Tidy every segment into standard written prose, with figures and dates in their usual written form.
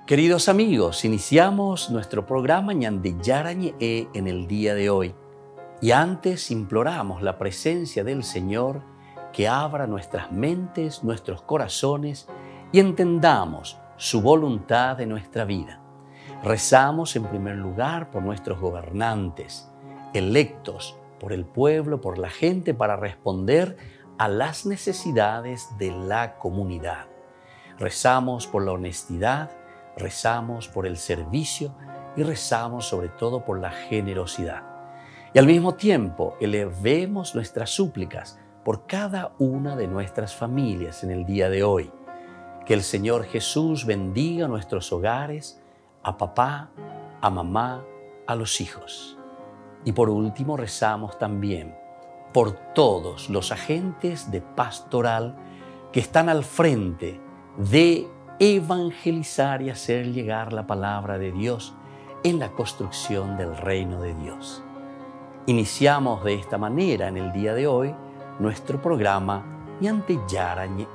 Queridos amigos, iniciamos nuestro programa Ñande Yarañe en el día de hoy. Y antes imploramos la presencia del Señor que abra nuestras mentes, nuestros corazones y entendamos su voluntad en nuestra vida. Rezamos en primer lugar por nuestros gobernantes, electos por el pueblo, por la gente, para responder a las necesidades de la comunidad. Rezamos por la honestidad, rezamos por el servicio y rezamos sobre todo por la generosidad. Y al mismo tiempo elevemos nuestras súplicas por cada una de nuestras familias en el día de hoy. Que el Señor Jesús bendiga nuestros hogares, a papá, a mamá, a los hijos. Y por último rezamos también por todos los agentes de pastoral que están al frente de evangelizar y hacer llegar la palabra de Dios en la construcción del reino de Dios. Iniciamos de esta manera en el día de hoy nuestro programa Ñande Yarañe.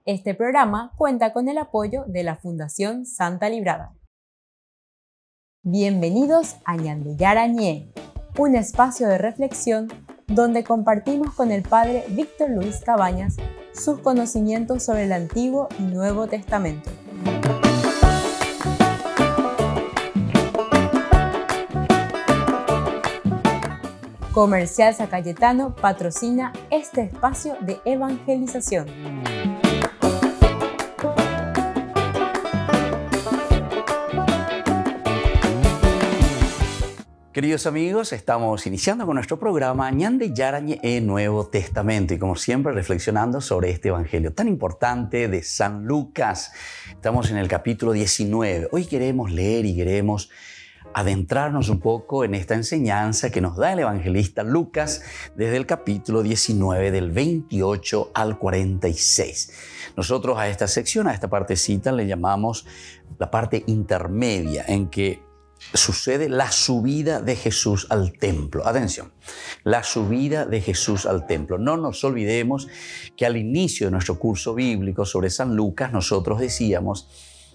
Este programa cuenta con el apoyo de la Fundación Santa Librada. Bienvenidos a Ñande Yarañe, un espacio de reflexión donde compartimos con el Padre Víctor Luis Cabañas sus conocimientos sobre el Antiguo y Nuevo Testamento. Comercial San Cayetano patrocina este espacio de evangelización. Queridos amigos, estamos iniciando con nuestro programa Ñande Yarañe Nuevo Testamento y como siempre reflexionando sobre este evangelio tan importante de San Lucas. Estamos en el capítulo 19. Hoy queremos leer y queremos adentrarnos un poco en esta enseñanza que nos da el evangelista Lucas desde el capítulo 19 del 28 al 46. Nosotros a esta sección, a esta partecita le llamamos la parte intermedia en que sucede la subida de Jesús al templo. Atención, la subida de Jesús al templo. No nos olvidemos que al inicio de nuestro curso bíblico sobre San Lucas nosotros decíamos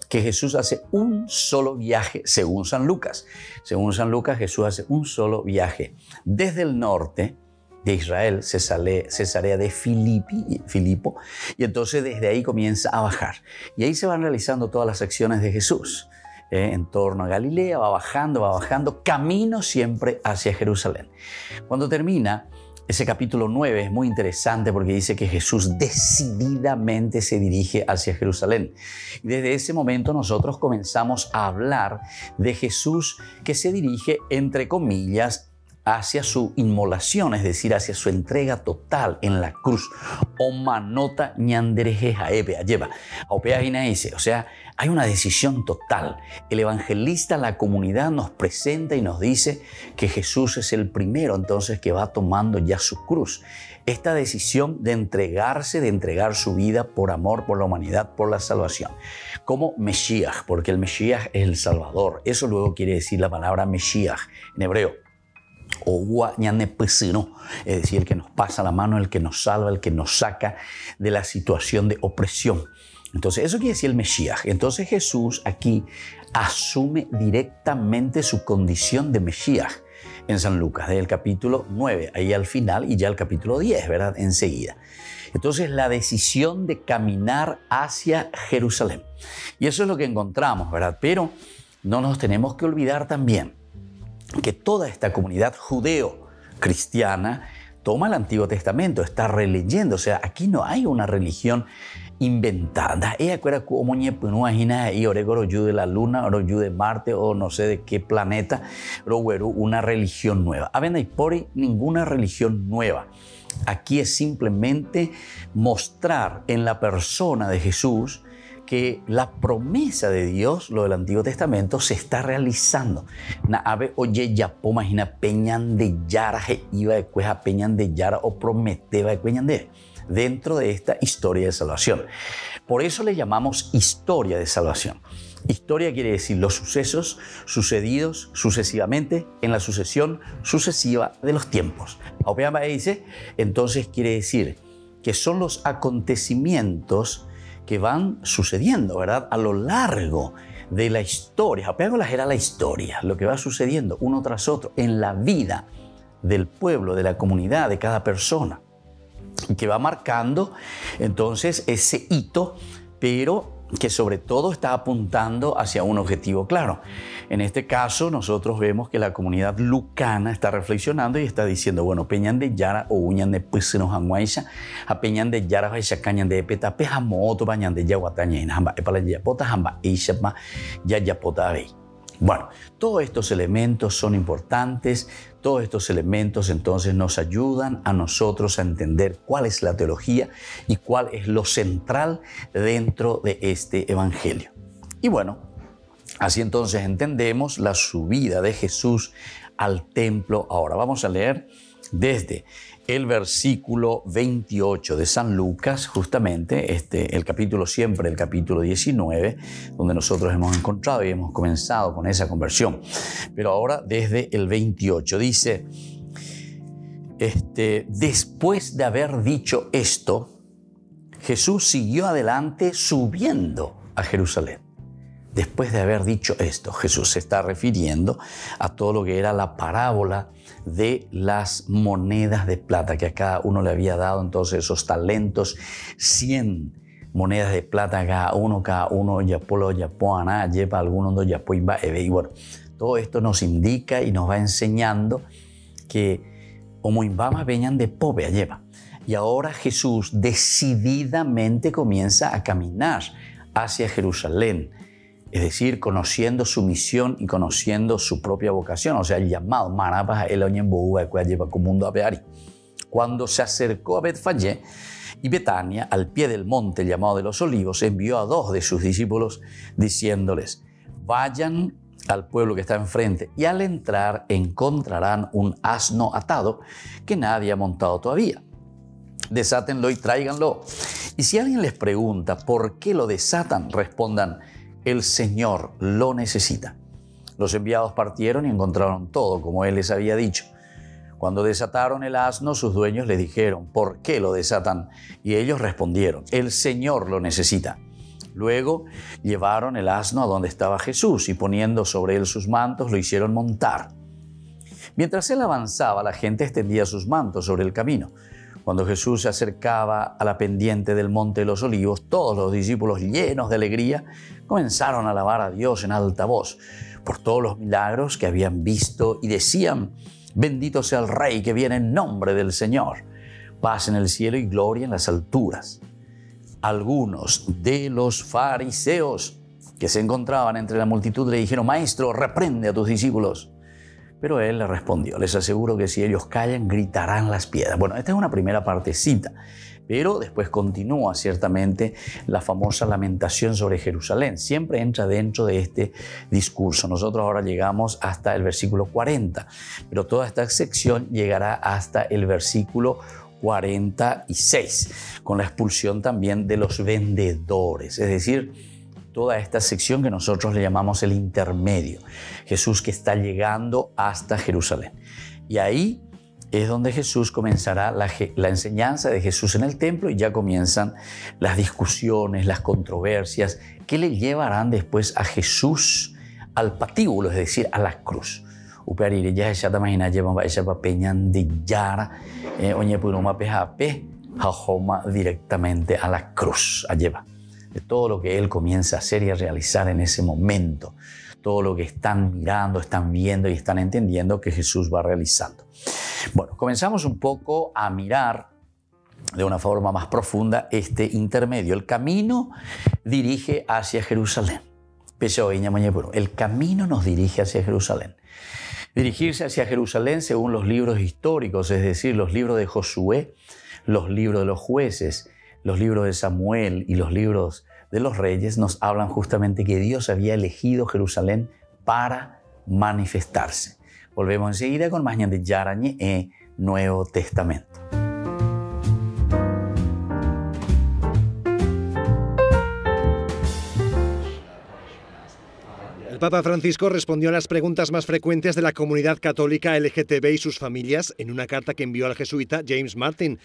que Jesús hace un solo viaje según San Lucas. Según San Lucas, Jesús hace un solo viaje desde el norte de Israel, Cesarea de Filipo, y entonces desde ahí comienza a bajar. Y ahí se van realizando todas las acciones de Jesús. En torno a Galilea, va bajando, camino siempre hacia Jerusalén. Cuando termina ese capítulo 9 es muy interesante porque dice que Jesús decididamente se dirige hacia Jerusalén. Y desde ese momento nosotros comenzamos a hablar de Jesús que se dirige, entre comillas, hacia su inmolación, es decir, hacia su entrega total en la cruz. Omanota ñanderejeja lleva. O sea, hay una decisión total. El evangelista, la comunidad nos presenta y nos dice que Jesús es el primero entonces que va tomando ya su cruz. Esta decisión de entregarse, de entregar su vida por amor, por la humanidad, por la salvación. Como Mesías, porque el Mesías es el Salvador. Eso luego quiere decir la palabra Mesías en hebreo. O es decir, el que nos pasa la mano, el que nos salva, el que nos saca de la situación de opresión. Entonces, eso quiere decir el Mesías. Entonces, Jesús aquí asume directamente su condición de Mesías en San Lucas, desde el capítulo 9, ahí al final, y ya el capítulo 10, ¿verdad? Enseguida. Entonces, la decisión de caminar hacia Jerusalén. Y eso es lo que encontramos, ¿verdad? Pero no nos tenemos que olvidar también que toda esta comunidad judeo-cristiana toma el Antiguo Testamento, está releyendo. O sea, aquí no hay una religión inventada. Ella acuerda como y oregoro de la luna, oro de Marte o no sé de qué planeta, una religión nueva. A ver, no hay por ninguna religión nueva. Aquí es simplemente mostrar en la persona de Jesús que la promesa de Dios, lo del Antiguo Testamento, se está realizando. Na ave oye ya imagina peñan de yara iba de cueja peñan de yara o prometeba de peñan de dentro de esta historia de salvación. Por eso le llamamos historia de salvación. Historia quiere decir los sucesos sucedidos sucesivamente en la sucesión sucesiva de los tiempos. Aupéama dice, entonces quiere decir que son los acontecimientos que van sucediendo, ¿verdad? A lo largo de la historia. Apégolas era la historia, lo que va sucediendo uno tras otro en la vida del pueblo, de la comunidad, de cada persona, y que va marcando entonces ese hito, pero que sobre todo está apuntando hacia un objetivo claro. En este caso, nosotros vemos que la comunidad lucana está reflexionando y está diciendo, bueno, peñan de yara o uñan de pisino hanguaisha, a peñan de yara vaisha cañan de peta peja moto bañan de yaguataña hamba epala yapota hamba ishapa ya yapota vei. Bueno, todos estos elementos son importantes, todos estos elementos entonces nos ayudan a nosotros a entender cuál es la teología y cuál es lo central dentro de este evangelio. Y bueno, así entonces entendemos la subida de Jesús al templo. Ahora vamos a leer desde el versículo 28 de San Lucas, justamente el capítulo siempre, el capítulo 19, donde nosotros hemos encontrado y hemos comenzado con esa conversión. Pero ahora desde el 28 dice, después de haber dicho esto, Jesús siguió adelante subiendo a Jerusalén. Después de haber dicho esto, Jesús se está refiriendo a todo lo que era la parábola de las monedas de plata, que a cada uno le había dado entonces esos talentos, 100 monedas de plata cada uno, yapolo, yapoana, yepa, alguno, yapoiba, ebe. Y bueno, todo esto nos indica y nos va enseñando que omoimbama veñan de pobre lleva. Y ahora Jesús decididamente comienza a caminar hacia Jerusalén. Es decir, conociendo su misión y conociendo su propia vocación, o sea, el llamado. Cuando se acercó a Betfagé y Betania, al pie del monte llamado de los Olivos, envió a 2 de sus discípulos diciéndoles, vayan al pueblo que está enfrente y al entrar encontrarán un asno atado que nadie ha montado todavía. Desátenlo y tráiganlo. Y si alguien les pregunta por qué lo desatan, respondan, el Señor lo necesita. Los enviados partieron y encontraron todo como Él les había dicho. Cuando desataron el asno, sus dueños le dijeron, ¿por qué lo desatan? Y ellos respondieron, el Señor lo necesita. Luego llevaron el asno a donde estaba Jesús y poniendo sobre él sus mantos, lo hicieron montar. Mientras él avanzaba, la gente extendía sus mantos sobre el camino. Cuando Jesús se acercaba a la pendiente del Monte de los Olivos, todos los discípulos, llenos de alegría, comenzaron a alabar a Dios en alta voz por todos los milagros que habían visto y decían, bendito sea el Rey que viene en nombre del Señor, paz en el cielo y gloria en las alturas. Algunos de los fariseos que se encontraban entre la multitud le dijeron, Maestro, reprende a tus discípulos. Pero él le respondió, les aseguro que si ellos callan, gritarán las piedras. Bueno, esta es una primera partecita, pero después continúa ciertamente la famosa lamentación sobre Jerusalén. Siempre entra dentro de este discurso. Nosotros ahora llegamos hasta el versículo 40, pero toda esta sección llegará hasta el versículo 46, con la expulsión también de los vendedores, es decir, toda esta sección que nosotros le llamamos el intermedio. Jesús que está llegando hasta Jerusalén. Y ahí es donde Jesús comenzará la enseñanza de Jesús en el templo y ya comienzan las discusiones, las controversias que le llevarán después a Jesús al patíbulo, es decir, a la cruz. Upearire ya se imagina llevan a peñan de yara, oñe puruma pejape, jajoma directamente a la cruz, a llevar. De todo lo que Él comienza a hacer y a realizar en ese momento, todo lo que están mirando, están viendo y están entendiendo que Jesús va realizando. Bueno, comenzamos un poco a mirar de una forma más profunda este intermedio. El camino dirige hacia Jerusalén. El camino nos dirige hacia Jerusalén. Dirigirse hacia Jerusalén según los libros históricos, es decir, los libros de Josué, los libros de los jueces, los libros de Samuel y los libros de los reyes nos hablan justamente que Dios había elegido Jerusalén para manifestarse. Volvemos enseguida con más de Yarañe en Nuevo Testamento. El Papa Francisco respondió a las preguntas más frecuentes de la comunidad católica LGTB y sus familias en una carta que envió al jesuita James Martin.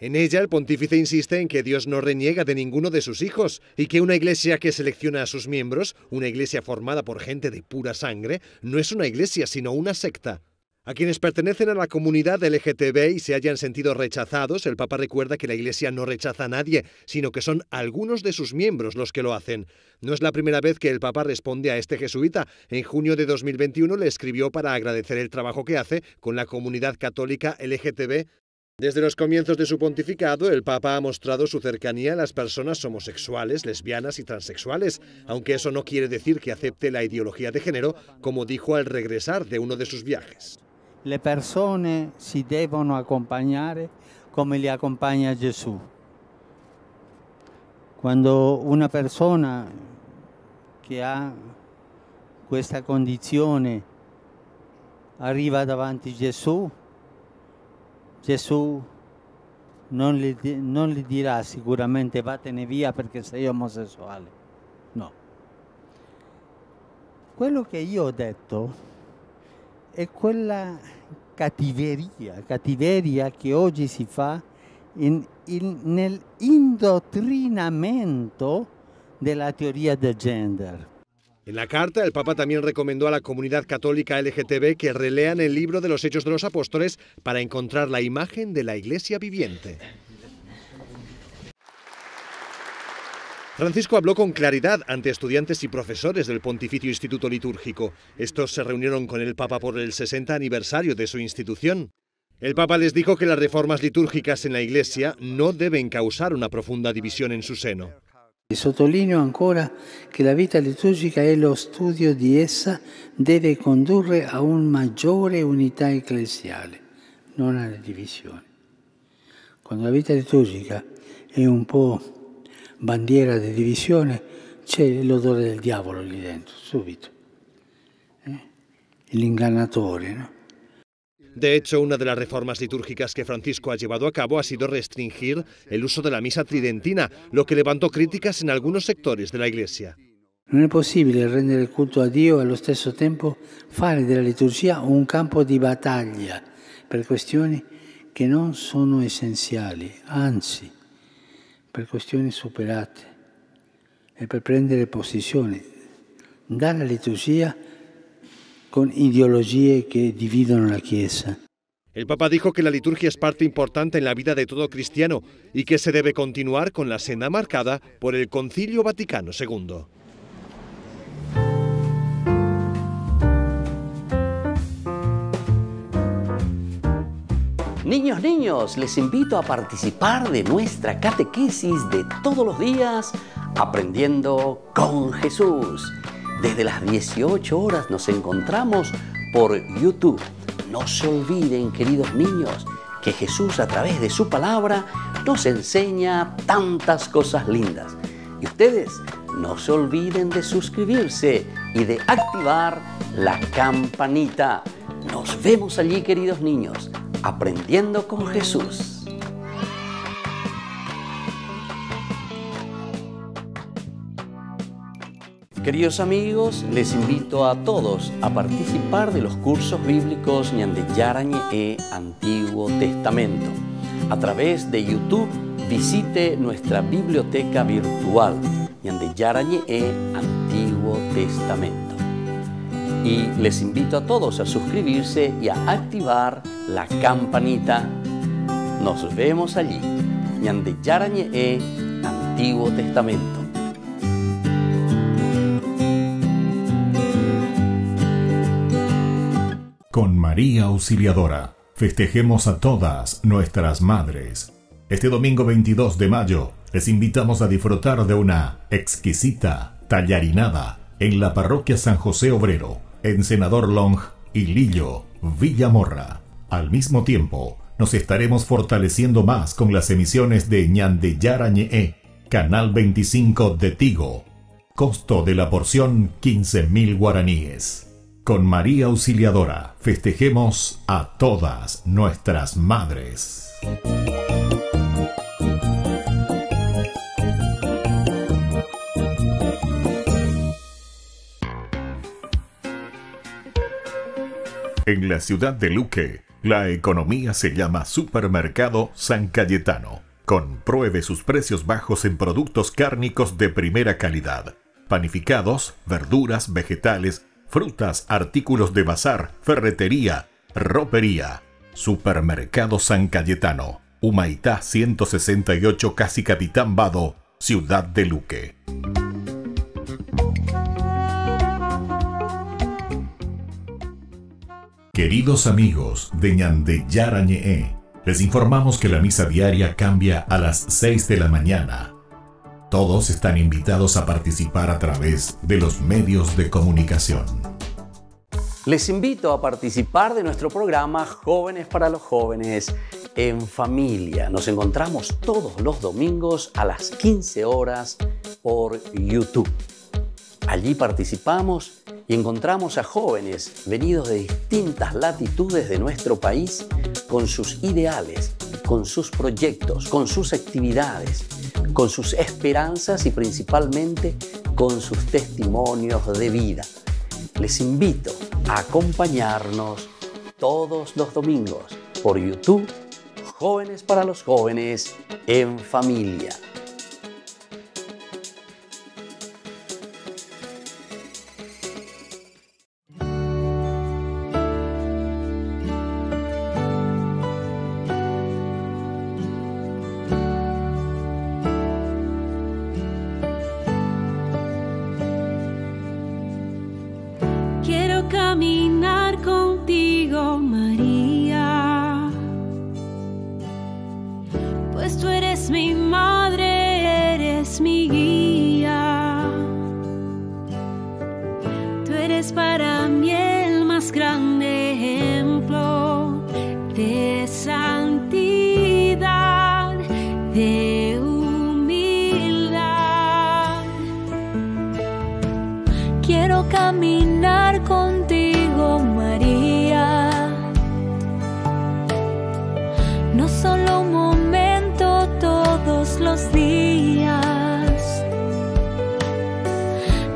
En ella, el pontífice insiste en que Dios no reniega de ninguno de sus hijos y que una iglesia que selecciona a sus miembros, una iglesia formada por gente de pura sangre, no es una iglesia sino una secta. A quienes pertenecen a la comunidad LGTB y se hayan sentido rechazados, el Papa recuerda que la Iglesia no rechaza a nadie, sino que son algunos de sus miembros los que lo hacen. No es la primera vez que el Papa responde a este jesuita. En junio de 2021 le escribió para agradecer el trabajo que hace con la comunidad católica LGTB. Desde los comienzos de su pontificado, el Papa ha mostrado su cercanía a las personas homosexuales, lesbianas y transexuales, aunque eso no quiere decir que acepte la ideología de género, como dijo al regresar de uno de sus viajes. Le persone si devono accompagnare come li accompagna Gesù. Quando una persona che ha questa condizione arriva davanti a Gesù, Gesù non gli dirà sicuramente vattene via perché sei omosessuale. No. Quello che io ho detto è quella cattiveria che oggi si fa nell'indottrinamento della teoria del gender. En la carta, el Papa también recomendó a la comunidad católica LGTB que relean el libro de los Hechos de los Apóstoles para encontrar la imagen de la Iglesia viviente. Francisco habló con claridad ante estudiantes y profesores del Pontificio Instituto Litúrgico. Estos se reunieron con el Papa por el 60 aniversario de su institución. El Papa les dijo que las reformas litúrgicas en la Iglesia no deben causar una profunda división en su seno. Sottolineo ancora che la vita liturgica e lo studio di essa deve condurre a una maggiore unità ecclesiale, non alle divisioni. Quando la vita liturgica è un po' bandiera di divisione, c'è l'odore del diavolo lì dentro, subito. L'ingannatore, ¿no? De hecho, una de las reformas litúrgicas que Francisco ha llevado a cabo ha sido restringir el uso de la misa tridentina, lo que levantó críticas en algunos sectores de la Iglesia. Non è possibile rendere il culto a Dio e allo stesso tempo fare della liturgia un campo di battaglia per questioni che non sono essenziali, anzi, per questioni superate e per prendere posizione dalla liturgia con ideologías que dividen la Chiesa. El Papa dijo que la liturgia es parte importante en la vida de todo cristiano y que se debe continuar con la senda marcada por el Concilio Vaticano II. Niños, les invito a participar de nuestra catequesis de todos los días, Aprendiendo con Jesús. Desde las 18 horas nos encontramos por YouTube. No se olviden, queridos niños, que Jesús a través de su palabra nos enseña tantas cosas lindas. Y ustedes no se olviden de suscribirse y de activar la campanita. Nos vemos allí, queridos niños, aprendiendo con Jesús. Queridos amigos, les invito a todos a participar de los cursos bíblicos Ñande Yarañe e Antiguo Testamento. A través de YouTube visite nuestra biblioteca virtual Ñande Yarañe e Antiguo Testamento. Y les invito a todos a suscribirse y a activar la campanita. Nos vemos allí. Ñande Yarañe e Antiguo Testamento. Con María Auxiliadora, festejemos a todas nuestras madres. Este domingo 22 de mayo, les invitamos a disfrutar de una exquisita tallarinada en la parroquia San José Obrero, en Senador Long y Lillo, Villamorra. Al mismo tiempo, nos estaremos fortaleciendo más con las emisiones de Ñande Yarañe, Canal 25 de Tigo. Costo de la porción 15.000 guaraníes. Con María Auxiliadora, festejemos a todas nuestras madres. En la ciudad de Luque, La economía se llama Supermercado San Cayetano. Compruebe sus precios bajos en productos cárnicos de primera calidad. Panificados, verduras, vegetales, frutas, artículos de bazar, ferretería, ropería. Supermercado San Cayetano. Humaitá 168, Casi Capitán Vado, Ciudad de Luque. Queridos amigos de Ñande Yarañe, les informamos que la misa diaria cambia a las 6 de la mañana. Todos están invitados a participar a través de los medios de comunicación. Les invito a participar de nuestro programa Jóvenes para los Jóvenes en Familia. Nos encontramos todos los domingos a las 15 horas por YouTube. Allí participamos y encontramos a jóvenes venidos de distintas latitudes de nuestro país con sus ideales, con sus proyectos, con sus actividades, con sus esperanzas y principalmente con sus testimonios de vida. Les invito a acompañarnos todos los domingos por YouTube, Jóvenes para los Jóvenes en Familia. Caminar contigo, María, pues tú eres mi madre, eres mi guía. Tú eres para mí el más grande ejemplo de santidad, de humildad. Quiero caminar contigo, María, no solo un momento, todos los días.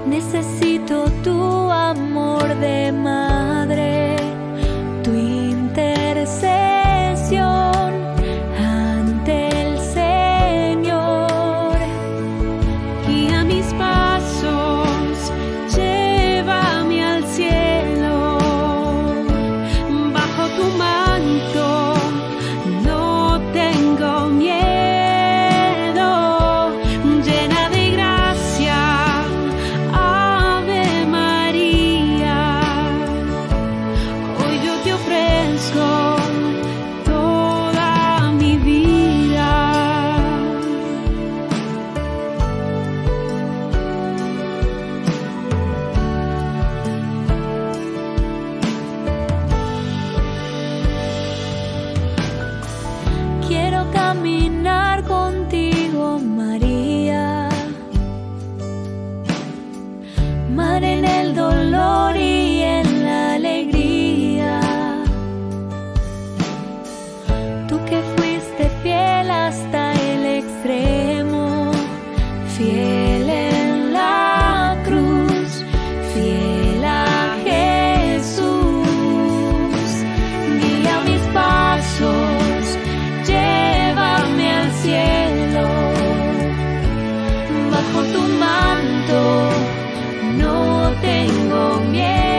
Necesito tu amor de madre, tu intercesión ante el Señor. Guía mis pasos, llévame al cielo, bajo tu manto no tengo miedo, llena de gracia, Ave María. Hoy yo te ofrezco toda mi vida. Quiero caminar contigo, María, madre en el dolor y en la alegría. Tú que fuiste fiel hasta el extremo, fiel en la cruz, fiel a Jesús. Guía mis pasos, llévame al cielo, bajo tu manto no tengo miedo.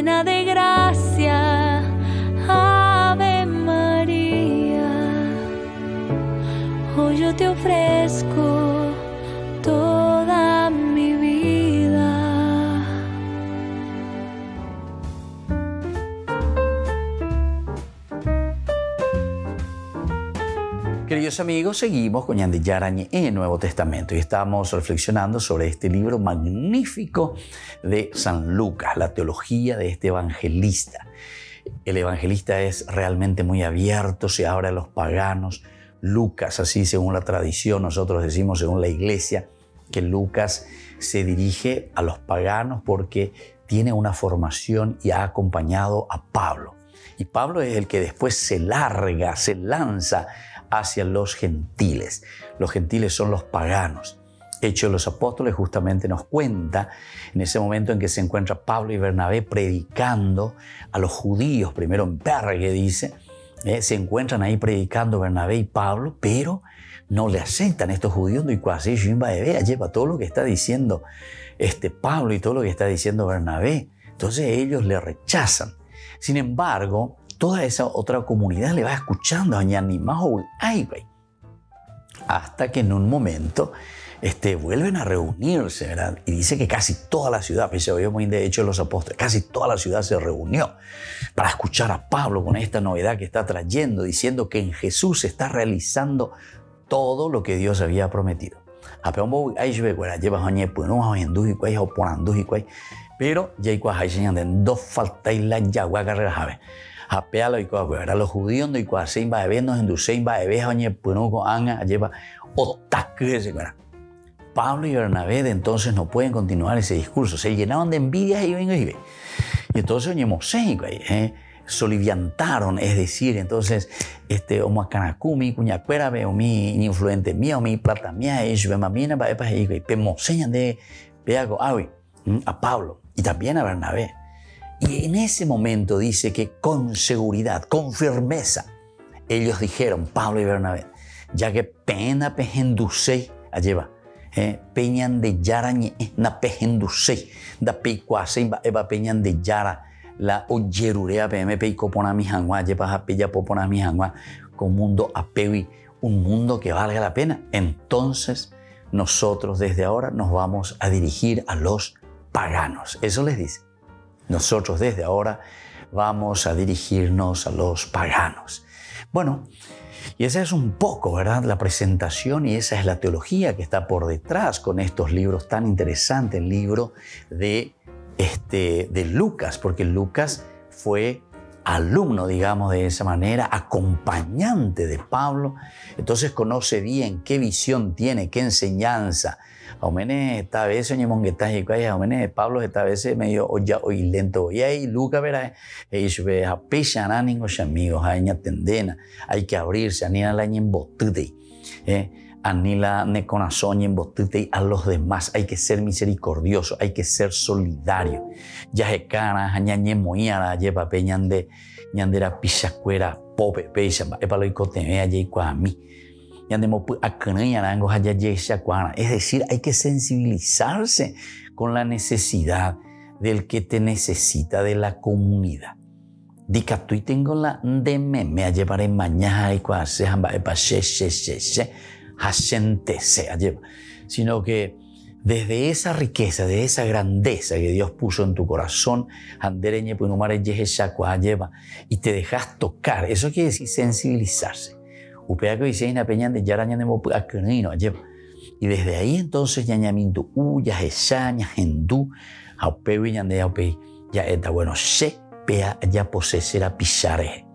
llena de gracia, Ave María. Hoy yo te ofrezco toda mi vida. Queridos amigos, seguimos con Ñande Yarañe en el Nuevo Testamento y estamos reflexionando sobre este libro magnífico de San Lucas, la teología de este evangelista. El evangelista es realmente muy abierto, se abre a los paganos. Lucas, así según la tradición, nosotros decimos según la iglesia, que Lucas se dirige a los paganos porque tiene una formación y ha acompañado a Pablo. Y Pablo es el que después se lanza hacia los gentiles. Los gentiles son los paganos. Hechos de los Apóstoles justamente nos cuenta en ese momento en que se encuentra Pablo y Bernabé predicando a los judíos, primero en Pergue dice, se encuentran ahí predicando Bernabé y Pablo, pero no le aceptan estos judíos, y casi lleva todo lo que está diciendo Pablo y todo lo que está diciendo Bernabé. Entonces ellos le rechazan. Sin embargo, toda esa otra comunidad le va escuchando hasta que en un momento vuelven a reunirse, ¿verdad? Y dice que casi toda la ciudad, pues se oyó muy de hecho de los apóstoles, casi toda la ciudad se reunió para escuchar a Pablo con esta novedad que está trayendo, diciendo que en Jesús se está realizando todo lo que Dios había prometido. Pero dos falta y la yagua carrera apealo y coa los judíos no y coa se va eventos en dusein va eveja oñe puno con anga lleva otakre. Pablo y Bernabé de entonces no pueden continuar ese discurso, se llenaban de envidias y entonces oñe mosén soliviantaron, es decir, entonces omacanacumi cuñacuera veo mi influente mía o mi plata mía es ve mamina va epa y pemoseñan de veago a Pablo y también a Bernabé. Y en ese momento dice que con seguridad, con firmeza, ellos dijeron, Pablo y Bernabé, ya que pena pehendusei, alleva, peñan de yara na pehendusei, da peikuasei va eva peñan de yara, la oyerurea pm peicopona mi hangua, lleva a pella popona mi hangua, con mundo apewi, un mundo que valga la pena. Entonces, nosotros desde ahora nos vamos a dirigir a los paganos. Eso les dice. Nosotros desde ahora vamos a dirigirnos a los paganos. Bueno, y esa es un poco, ¿verdad?, la presentación y esa es la teología que está por detrás con estos libros tan interesantes, el libro de Lucas, porque Lucas fue alumno, digamos de esa manera, acompañante de Pablo, entonces conoce bien qué visión tiene, qué enseñanza. Aumene esta vez soñemos que está y aumene Pablo esta vez medio hoy lento y ahí Lucas verá ve a pechana ningos amigos hay tendena hay que abrirse anila la embotute anila neconazoña embotute a los demás hay que ser misericordioso hay que ser solidario ya se cara añañe moiara lleva peñan de ñandera pichacuera pope pecha epalo y cotemea allí a mí. Es decir, hay que sensibilizarse con la necesidad del que te necesita de la comunidad. Dica, tú tengo la de me llevaré mañana y cuase sino que desde esa riqueza, de esa grandeza que Dios puso en tu corazón, y te dejas tocar. Eso quiere decir sensibilizarse. Y desde ahí entonces ya posesera pisare.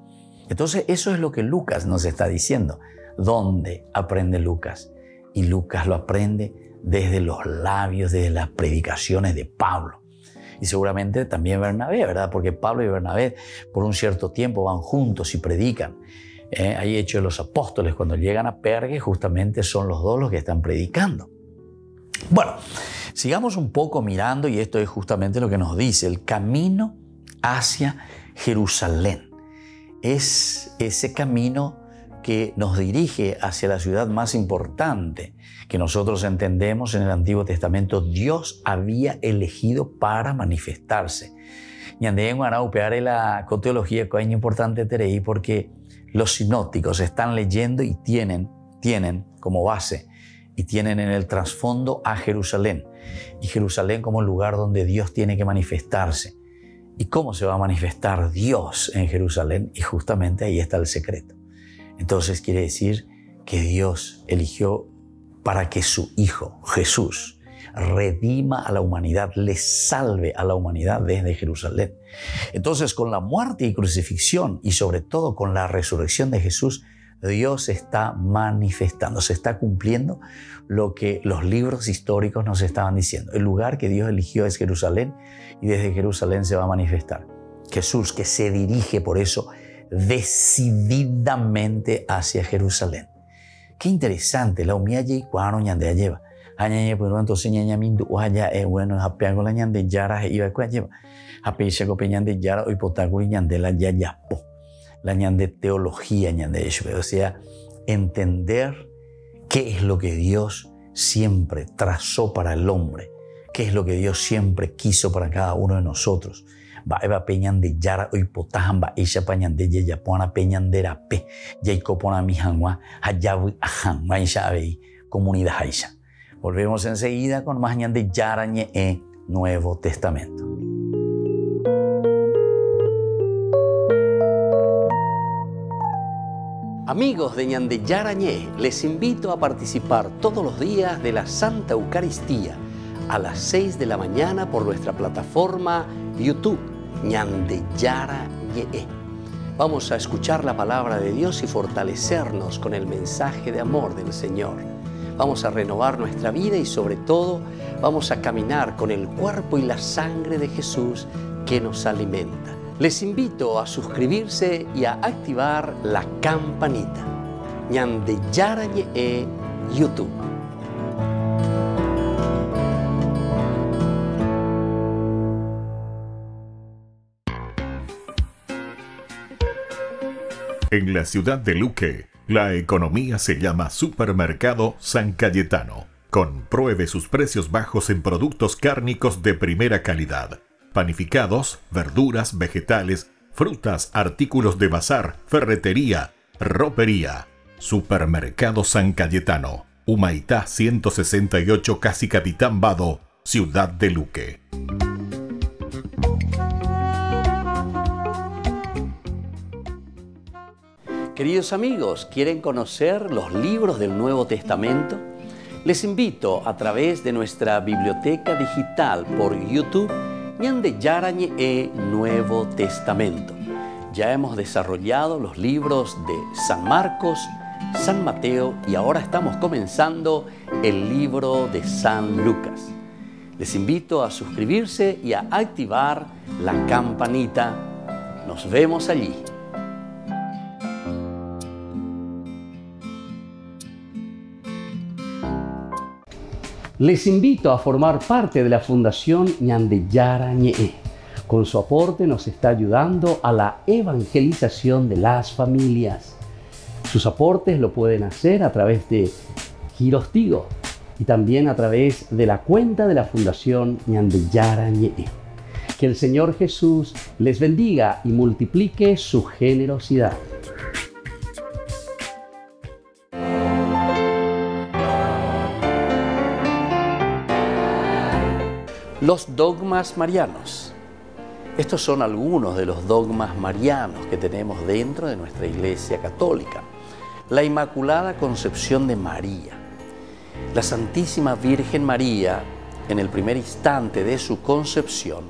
Entonces eso es lo que Lucas nos está diciendo. ¿Dónde aprende Lucas? Y Lucas lo aprende desde los labios, desde las predicaciones de Pablo. Y seguramente también Bernabé, ¿verdad? Porque Pablo y Bernabé por un cierto tiempo van juntos y predican. Hay Hechos de los Apóstoles, cuando llegan a Pergue, justamente son los dos los que están predicando. Bueno, sigamos un poco mirando, y esto es justamente lo que nos dice, el camino hacia Jerusalén. Es ese camino que nos dirige hacia la ciudad más importante que nosotros entendemos en el Antiguo Testamento. Dios había elegido para manifestarse. Ñande guará upeare la teología que es importante tereí porque los sinópticos están leyendo y tienen como base y tienen en el trasfondo a Jerusalén. Y Jerusalén como el lugar donde Dios tiene que manifestarse. ¿Y cómo se va a manifestar Dios en Jerusalén? Y justamente ahí está el secreto. Entonces quiere decir que Dios eligió para que su Hijo, Jesús, redima a la humanidad, le salve a la humanidad desde Jerusalén. Entonces, con la muerte y crucifixión y sobre todo con la resurrección de Jesús, Dios está manifestando, se está cumpliendo lo que los libros históricos nos estaban diciendo. El lugar que Dios eligió es Jerusalén y desde Jerusalén se va a manifestar. Jesús que se dirige por eso decididamente hacia Jerusalén. Qué interesante, la humilla y cuando ñande lleva. Añañe pues entonces ñaña mindu allá bueno hapeago la ñande yara iba a lleva. Apeisha cope ñande yara hoy potaguri ñande la yayapo. La ñande teología ñande eso, o sea, entender qué es lo que Dios siempre trazó para el hombre, qué es lo que Dios siempre quiso para cada uno de nosotros. Va eva peñan de yara hoy potajan va isha pañan de yeya pona peñan de rape yaiko pona mi hanwa hayawi ahan va isha abei comunidad aisha. Volvemos enseguida con más ñan de yara ñe Nuevo Testamento. Amigos de Ñande Yarañé, les invito a participar todos los días de la Santa Eucaristía a las 6 de la mañana por nuestra plataforma YouTube, Ñande Yarañé. Vamos a escuchar la palabra de Dios y fortalecernos con el mensaje de amor del Señor. Vamos a renovar nuestra vida y sobre todo vamos a caminar con el cuerpo y la sangre de Jesús que nos alimenta. Les invito a suscribirse y a activar la campanita. Ñande Yarañé YouTube. En la ciudad de Luque, la economía se llama Supermercado San Cayetano. Compruebe sus precios bajos en productos cárnicos de primera calidad. Panificados, verduras, vegetales, frutas, artículos de bazar, ferretería, ropería. Supermercado San Cayetano, Humaitá 168, casi Capitán Vado, Ciudad de Luque. Queridos amigos, ¿quieren conocer los libros del Nuevo Testamento? Les invito a través de nuestra biblioteca digital por YouTube Ñande Yarañé Nuevo Testamento. Ya hemos desarrollado los libros de San Marcos, San Mateo y ahora estamos comenzando el libro de San Lucas. Les invito a suscribirse y a activar la campanita. Nos vemos allí. Les invito a formar parte de la Fundación Ñande Yarañé. Con su aporte nos está ayudando a la evangelización de las familias. Sus aportes lo pueden hacer a través de Giros Tigo y también a través de la cuenta de la Fundación Ñande Yarañé. Que el Señor Jesús les bendiga y multiplique su generosidad. Los dogmas marianos. Estos son algunos de los dogmas marianos que tenemos dentro de nuestra Iglesia Católica. La Inmaculada Concepción de María. La Santísima Virgen María, en el primer instante de su concepción,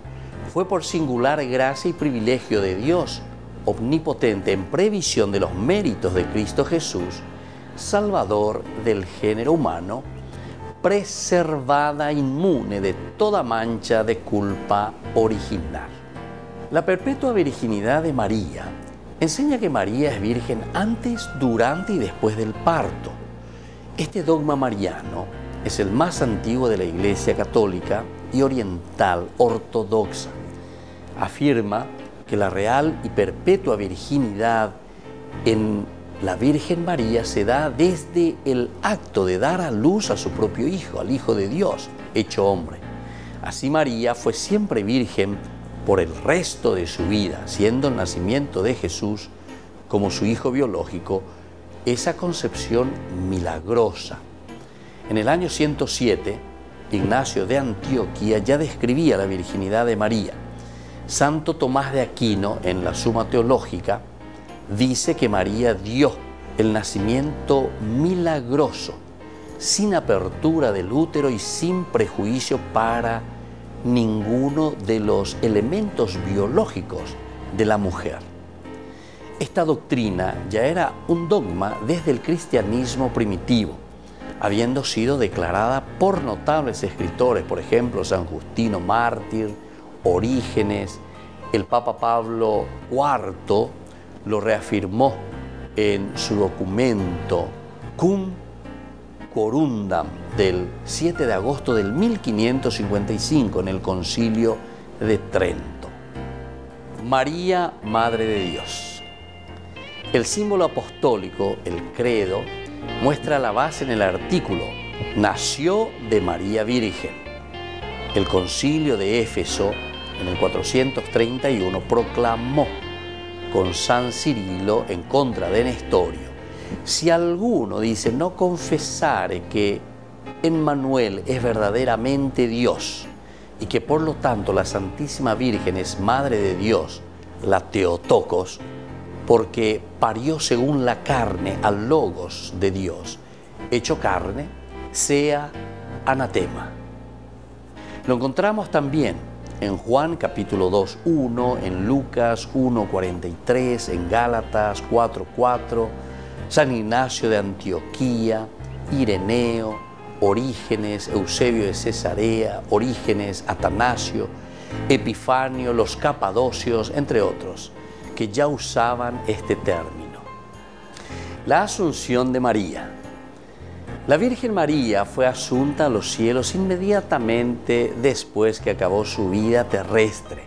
fue por singular gracia y privilegio de Dios omnipotente en previsión de los méritos de Cristo Jesús, Salvador del género humano, preservada inmune de toda mancha de culpa original. La perpetua virginidad de María enseña que María es virgen antes, durante y después del parto. Este dogma mariano es el más antiguo de la Iglesia Católica y oriental ortodoxa. Afirma que la real y perpetua virginidad en la Virgen María se da desde el acto de dar a luz a su propio Hijo, al Hijo de Dios, hecho hombre. Así María fue siempre virgen por el resto de su vida, siendo el nacimiento de Jesús como su hijo biológico, esa concepción milagrosa. En el año 107, Ignacio de Antioquía ya describía la virginidad de María. Santo Tomás de Aquino, en la Suma Teológica, dice que María dio el nacimiento milagroso, sin apertura del útero y sin prejuicio para ninguno de los elementos biológicos de la mujer. Esta doctrina ya era un dogma desde el cristianismo primitivo, habiendo sido declarada por notables escritores, por ejemplo, San Justino Mártir, Orígenes. El Papa Pablo IV lo reafirmó en su documento Cum Corundam del 7 de agosto del 1555 en el Concilio de Trento. María, Madre de Dios. El símbolo apostólico, el credo, muestra la base en el artículo nació de María Virgen. El Concilio de Éfeso en el 431 proclamó con San Cirilo en contra de Nestorio: si alguno dice no confesare que Emmanuel es verdaderamente Dios y que por lo tanto la Santísima Virgen es Madre de Dios, la Theotokos, porque parió según la carne al Logos de Dios, hecho carne, sea anatema. Lo encontramos también en Juan capítulo 2:1, en Lucas 1:43, en Gálatas 4:4, San Ignacio de Antioquía, Ireneo, Orígenes, Eusebio de Cesarea, Orígenes, Atanasio, Epifanio, los Capadocios, entre otros, que ya usaban este término. La Asunción de María. La Virgen María fue asunta a los cielos inmediatamente después que acabó su vida terrestre.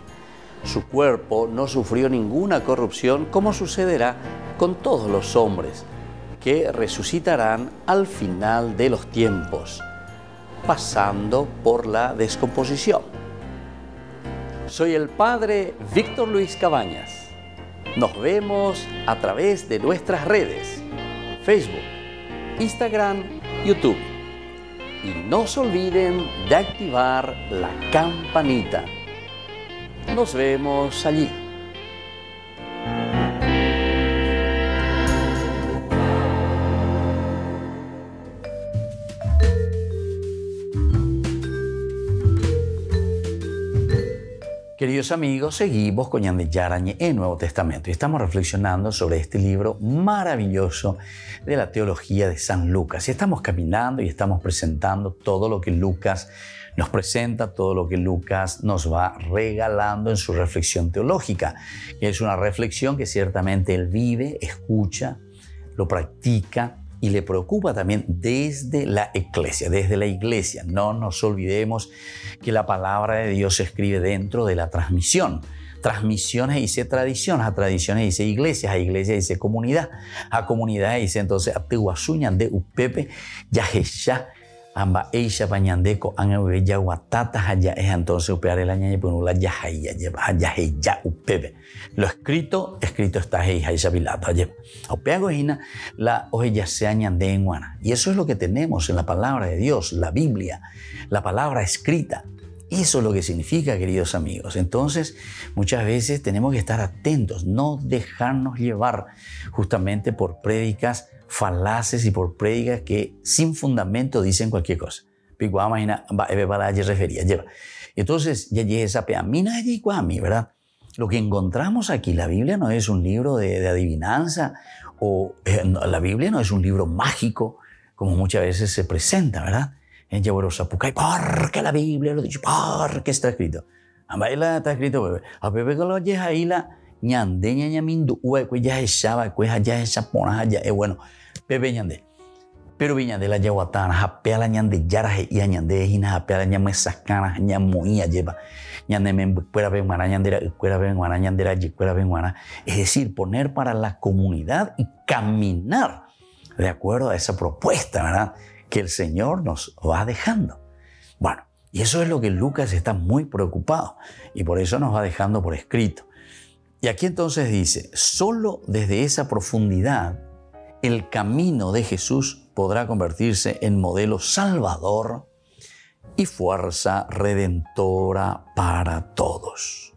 Su cuerpo no sufrió ninguna corrupción, como sucederá con todos los hombres, que resucitarán al final de los tiempos, pasando por la descomposición. Soy el Padre Víctor Luis Cabañas. Nos vemos a través de nuestras redes, Facebook, Instagram, YouTube. Y no se olviden de activar la campanita. Nos vemos allí. Queridos amigos, seguimos con Ñande Yarañe en Nuevo Testamento y estamos reflexionando sobre este libro maravilloso de la teología de San Lucas. Y estamos caminando y estamos presentando todo lo que Lucas nos presenta, todo lo que Lucas nos va regalando en su reflexión teológica. Y es una reflexión que ciertamente él vive, escucha, lo practica y le preocupa también desde la iglesia. No nos olvidemos que la palabra de Dios se escribe dentro de la transmisión. Transmisiones dice tradiciones, a tradiciones dice iglesias, a iglesias dice comunidad, a comunidades dice entonces Atihuasuñan de Upepe, Yajesha, Amba Eisha Pañandeco, Ange Yaguatata, Haya es entonces Upear el año y ponula Yahaya, Yaheya Upepe. Lo escrito está Heija y Shabilato, Upeago Hina, la Ojeya se añande en Guana. Y eso es lo que tenemos en la palabra de Dios, la Biblia, la palabra escrita. Eso es lo que significa, queridos amigos. Entonces, muchas veces tenemos que estar atentos, no dejarnos llevar justamente por prédicas falaces y por prédicas que sin fundamento dicen cualquier cosa. Entonces, ya llega esa peamina allí, ¿verdad? Lo que encontramos aquí, la Biblia no es un libro de adivinanza o la Biblia no es un libro mágico como muchas veces se presenta, ¿verdad? En Yaburosapucay, porque la Biblia lo dice, porque está escrito. Amaila está escrito, a Pepe que lo lleva ahí la ñandeña ñamindu, pues ya es shaba, pues ya es chapona, ya es bueno, Pepe ñande. Pero viñande la yaguatana, japea la ñande yaraje y añande hina, japea la ñame sacana, ñamuía lleva, ñande me cuera venguana, ñandera, cuera venguana, ñandera, cuera venguana. Es decir, poner para la comunidad y caminar de acuerdo a esa propuesta, ¿verdad?, que el Señor nos va dejando. Bueno, Y eso es lo que Lucas está muy preocupado y por eso nos va dejando por escrito. Y aquí entonces dice, solo desde esa profundidad el camino de Jesús podrá convertirse en modelo salvador y fuerza redentora para todos.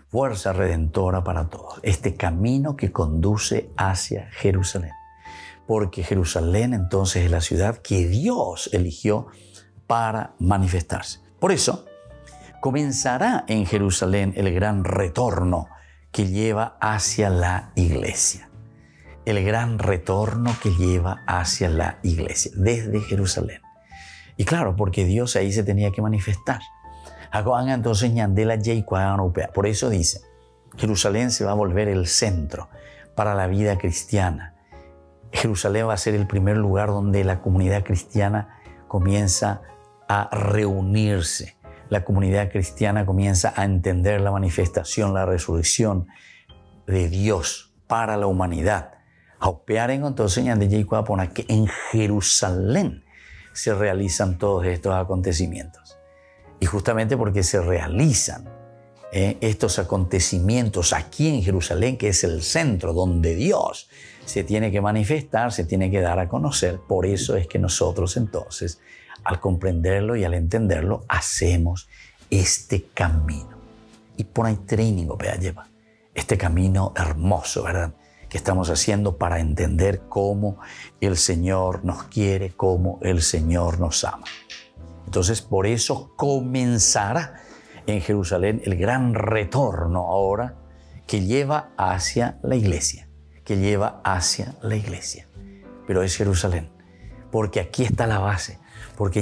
Fuerza redentora para todos. Este camino que conduce hacia Jerusalén. Porque Jerusalén entonces es la ciudad que Dios eligió para manifestarse. Por eso, comenzará en Jerusalén el gran retorno que lleva hacia la iglesia. El gran retorno que lleva hacia la iglesia, desde Jerusalén. Y claro, porque Dios ahí se tenía que manifestar. Entonces, por eso dice, Jerusalén se va a volver el centro para la vida cristiana. Jerusalén va a ser el primer lugar donde la comunidad cristiana comienza a reunirse. La comunidad cristiana comienza a entender la manifestación, la resurrección de Dios para la humanidad. Entonces, que en Jerusalén se realizan todos estos acontecimientos. Y justamente porque se realizan estos acontecimientos aquí en Jerusalén, que es el centro donde Dios se tiene que manifestar, se tiene que dar a conocer. Por eso es que nosotros entonces, al comprenderlo y al entenderlo, hacemos este camino. Y por ahí training lleva este camino hermoso, ¿verdad?, que estamos haciendo para entender cómo el Señor nos quiere, cómo el Señor nos ama. Entonces, por eso comenzará en Jerusalén el gran retorno ahora que lleva hacia la iglesia, Pero es Jerusalén, porque aquí está la base, porque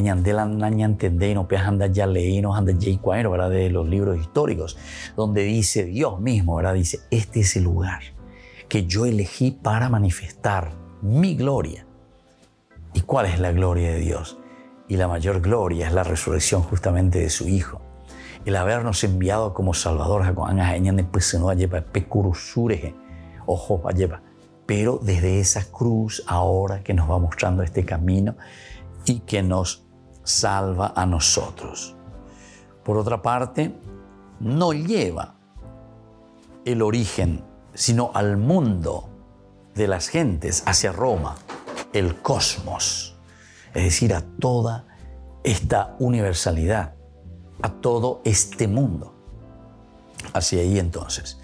¿verdad?, de los libros históricos, donde dice Dios mismo, ¿verdad?, dice, este es el lugar que yo elegí para manifestar mi gloria. ¿Y cuál es la gloria de Dios? Y la mayor gloria es la resurrección justamente de su Hijo. El habernos enviado como Salvador, pero desde esa cruz ahora que nos va mostrando este camino y que nos salva a nosotros. Por otra parte, no lleva el origen, sino al mundo de las gentes, hacia Roma, el cosmos, es decir, a toda esta universalidad, a todo este mundo. Hacia ahí entonces.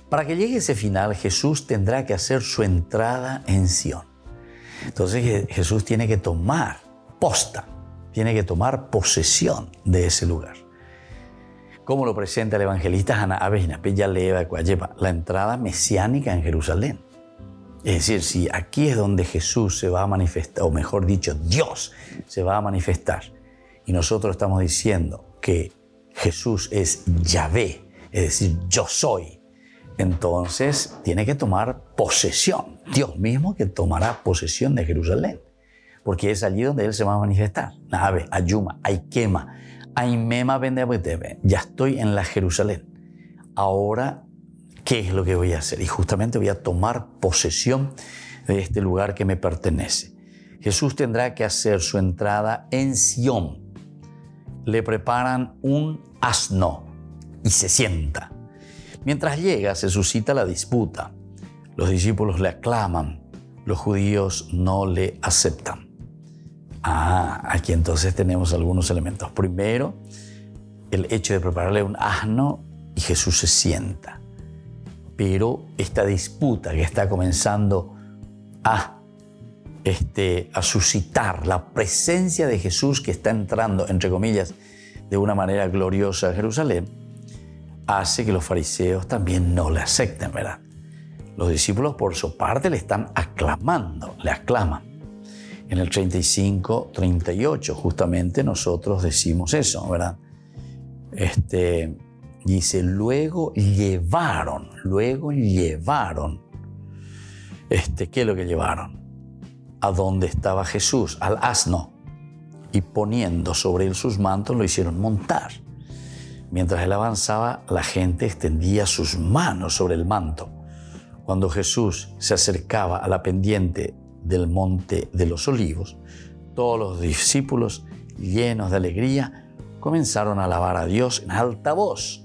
Para que llegue ese final, Jesús tendrá que hacer su entrada en Sión. Entonces Jesús tiene que tomar posesión de ese lugar. Como lo presenta el evangelista Hannah Abejna, la entrada mesiánica en Jerusalén. Es decir, si aquí es donde Jesús se va a manifestar, o mejor dicho, Dios se va a manifestar, y nosotros estamos diciendo que Jesús es Yahvé, es decir, yo soy, entonces tiene que tomar posesión. Dios mismo que tomará posesión de Jerusalén, porque es allí donde Él se va a manifestar. Nabe, Ayuma, Aikema, Aimema Bendebetebe, ya estoy en la Jerusalén. Ahora, ¿qué es lo que voy a hacer? Y justamente voy a tomar posesión de este lugar que me pertenece. Jesús tendrá que hacer su entrada en Sión. Le preparan un asno y se sienta. Mientras llega, se suscita la disputa. Los discípulos le aclaman, los judíos no le aceptan. Aquí entonces tenemos algunos elementos. Primero, el hecho de prepararle un asno y Jesús se sienta. Pero esta disputa que está comenzando a suscitar la presencia de Jesús que está entrando, entre comillas, de una manera gloriosa a Jerusalén, hace que los fariseos también no le acepten, ¿verdad? Los discípulos, por su parte, le están aclamando, le aclaman. En el 35-38, justamente, nosotros decimos eso, ¿verdad? Dice, luego llevaron. ¿Qué es lo que llevaron? A donde estaba Jesús, al asno, y poniendo sobre él sus mantos, lo hicieron montar. Mientras él avanzaba, la gente extendía sus manos sobre el manto. Cuando Jesús se acercaba a la pendiente del monte de los olivos, todos los discípulos, llenos de alegría, comenzaron a alabar a Dios en alta voz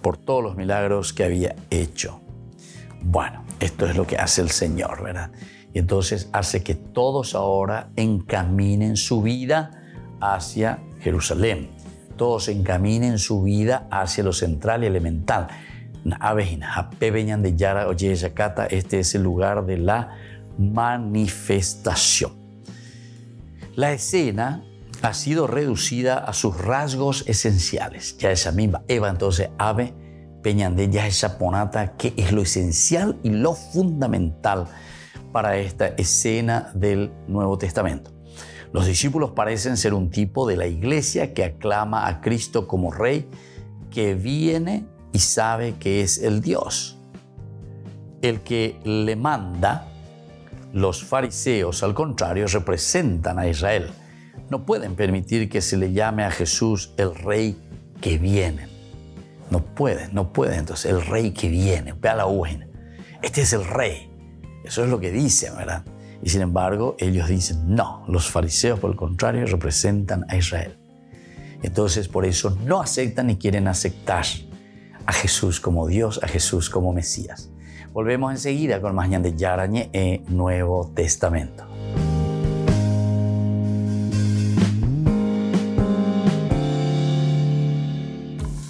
por todos los milagros que había hecho. Bueno, esto es lo que hace el Señor, ¿verdad? Y entonces hace que todos ahora encaminen su vida hacia Jerusalén. Todos encaminen su vida hacia lo central y elemental. Este es el lugar de la manifestación. La escena ha sido reducida a sus rasgos esenciales. Ya esa misma Eva, entonces, ave peñande ya esa ponata, que es lo esencial y lo fundamental para esta escena del Nuevo Testamento. Los discípulos parecen ser un tipo de la iglesia que aclama a Cristo como Rey, que viene y sabe que es el Dios, el que le manda. Los fariseos, al contrario, representan a Israel. No pueden permitir que se le llame a Jesús el Rey que viene. No pueden. Entonces, el Rey que viene. Este es el Rey. Eso es lo que dicen, ¿verdad? Y sin embargo, ellos dicen, no, los fariseos, por el contrario, representan a Israel. Entonces, por eso no aceptan ni quieren aceptar a Jesús como Dios, a Jesús como Mesías. Volvemos enseguida con más Ñande Yarañe en Nuevo Testamento.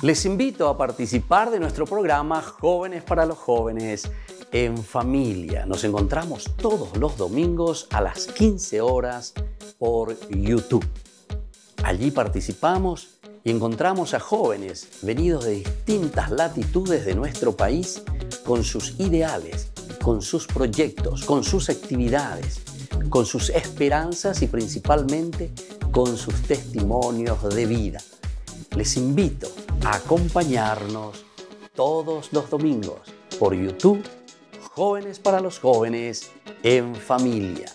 Les invito a participar de nuestro programa Jóvenes para los Jóvenes en Familia. Nos encontramos todos los domingos a las 15 horas por YouTube. Allí participamos y encontramos a jóvenes venidos de distintas latitudes de nuestro país con sus ideales, con sus proyectos, con sus actividades, con sus esperanzas y principalmente con sus testimonios de vida. Les invito a acompañarnos todos los domingos por YouTube, Jóvenes para los Jóvenes en Familia.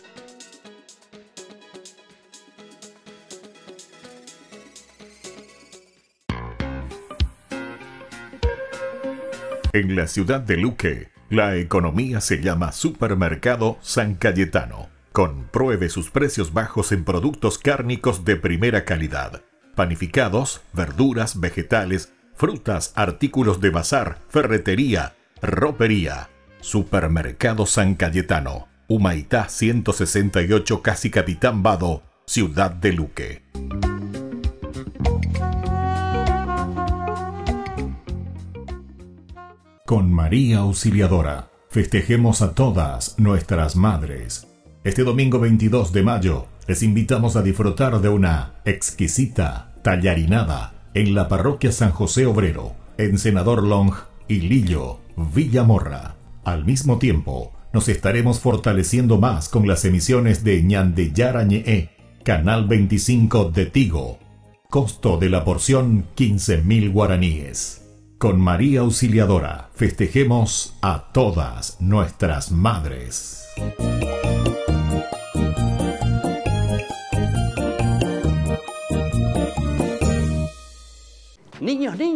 En la ciudad de Luque, la economía se llama Supermercado San Cayetano. Compruebe sus precios bajos en productos cárnicos de primera calidad. Panificados, verduras, vegetales, frutas, artículos de bazar, ferretería, ropería. Supermercado San Cayetano, Humaitá 168, Casi Capitán Vado, ciudad de Luque. Con María Auxiliadora, festejemos a todas nuestras madres. Este domingo 22 de mayo, les invitamos a disfrutar de una exquisita tallarinada en la parroquia San José Obrero, en Senador Long y Lillo, Villamorra. Al mismo tiempo, nos estaremos fortaleciendo más con las emisiones de Ñande Yarañe, Canal 25 de Tigo. Costo de la porción 15.000 guaraníes. Con María Auxiliadora, festejemos a todas nuestras madres.